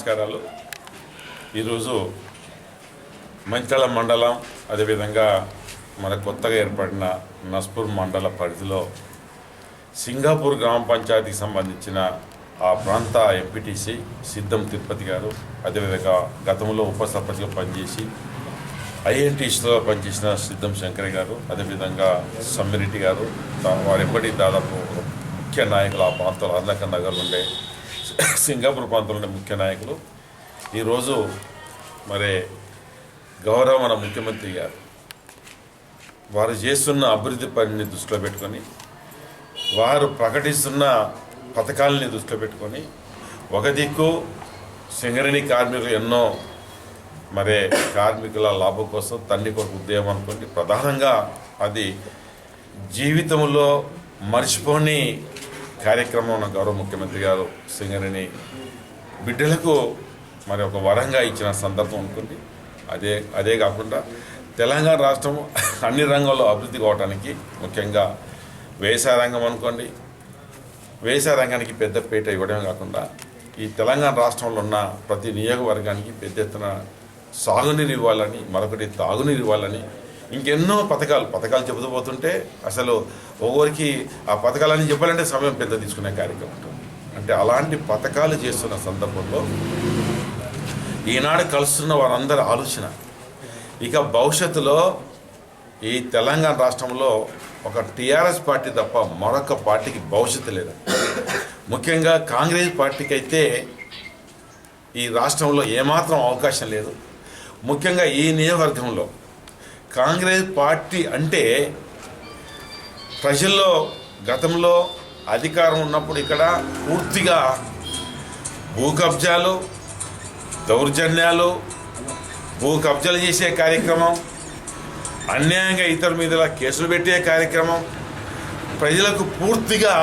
నమస్కారాలు. ఈరోజు మంచిర్యాల మండలం అదేవిధంగా మన కొత్తగా ఏర్పడిన నస్పూర్ మండల పరిధిలో సింగాపూర్ గ్రామ పంచాయతీకి సంబంధించిన ఆ ప్రాంత ఎంపీటీసీ సిద్ధం తిరుపతి గారు, అదేవిధంగా గతంలో ఉప సర్పంచ్గా పనిచేసి ఐఎన్టీసీలో పనిచేసిన సిద్ధం శంకర్ గారు, అదేవిధంగా సమ్మిరెడ్డి గారు, వారెప్పటి దాదాపు ముఖ్య నాయకులు. ఆ ప్రాంతంలో అర్లక నగర్ ఉండే సింగాపూర్ ప్రాంతంలో ఉండే ముఖ్య నాయకులు ఈరోజు మరి గౌరవ మన ముఖ్యమంత్రి గారు వారు చేస్తున్న అభివృద్ధి పనిని దృష్టిలో పెట్టుకొని, వారు ప్రకటిస్తున్న పథకాలని దృష్టిలో పెట్టుకొని, ఒక దిక్కు సింగరేణి కార్మికులు ఎన్నో మరి కార్మికుల లాభం కోసం తండ్రి కొరకు ఉద్యమం అనుకోండి, ప్రధానంగా అది జీవితంలో మర్చిపోని కార్యక్రమం గౌరవ ముఖ్యమంత్రి గారు సింగరేణి బిడ్డలకు మరి ఒక వరంగా ఇచ్చిన సందర్భం అనుకోండి. అదే కాకుండా తెలంగాణ రాష్ట్రం అన్ని రంగాల్లో అభివృద్ధి కావడానికి, ముఖ్యంగా వ్యవసాయ రంగం అనుకోండి, వ్యవసాయ రంగానికి పెద్ద పీట ఇవ్వడమే కాకుండా ఈ తెలంగాణ రాష్ట్రంలో ఉన్న ప్రతి నియోజకవర్గానికి పెద్ద ఎత్తున సాగునీరు ఇవ్వాలని, మరొకటి తాగునీరు ఇవ్వాలని, ఇంకెన్నో పథకాలు చెబుతూ పోతుంటే అసలు ఒక్కొరికి ఆ పథకాలని చెప్పాలంటే సమయం పెద్ద తీసుకునే కార్యక్రమం ఉంటుంది. అంటే అలాంటి పథకాలు చేస్తున్న సందర్భంలో ఈనాడు కలుస్తున్న వారందరి ఆలోచన ఇక భవిష్యత్తులో ఈ తెలంగాణ రాష్ట్రంలో ఒక టీఆర్ఎస్ పార్టీ తప్ప మరొక పార్టీకి భవిష్యత్తు లేదు. ముఖ్యంగా కాంగ్రెస్ పార్టీకి అయితే ఈ రాష్ట్రంలో ఏమాత్రం అవకాశం లేదు. ముఖ్యంగా ఈ నియోజకవర్గంలో కాంగ్రెస్ పార్టీ అంటే ప్రజల్లో గతంలో అధికారం ఉన్నప్పుడు ఇక్కడ పూర్తిగా భూ కబ్జాలు, దౌర్జన్యాలు, భూ కబ్జాలు చేసే కార్యక్రమం, అన్యాయంగా ఇతరుల మీద కేసులు పెట్టే కార్యక్రమం, ప్రజలకు పూర్తిగా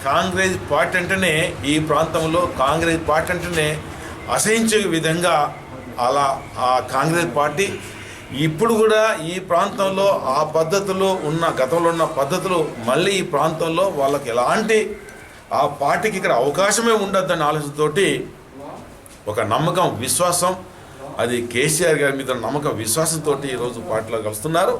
కాంగ్రెస్ పార్టీ అంటేనే ఈ ప్రాంతంలో కాంగ్రెస్ పార్టీ అంటేనే అసహించే విధంగా అలా ఆ కాంగ్రెస్ పార్టీ ఇప్పుడు కూడా ఈ ప్రాంతంలో ఆ పద్ధతులు ఉన్న గతంలో ఉన్న పద్ధతులు మళ్ళీ ఈ ప్రాంతంలో వాళ్ళకి ఎలాంటి ఆ పార్టీకి ఇక్కడ అవకాశమే ఉండొద్దన్న ఆలోచనతోటి ఒక నమ్మకం, విశ్వాసం, అది కేసీఆర్ గారి మీద నమ్మకం, విశ్వాసంతో ఈరోజు పార్టీలో కలుస్తున్నారు.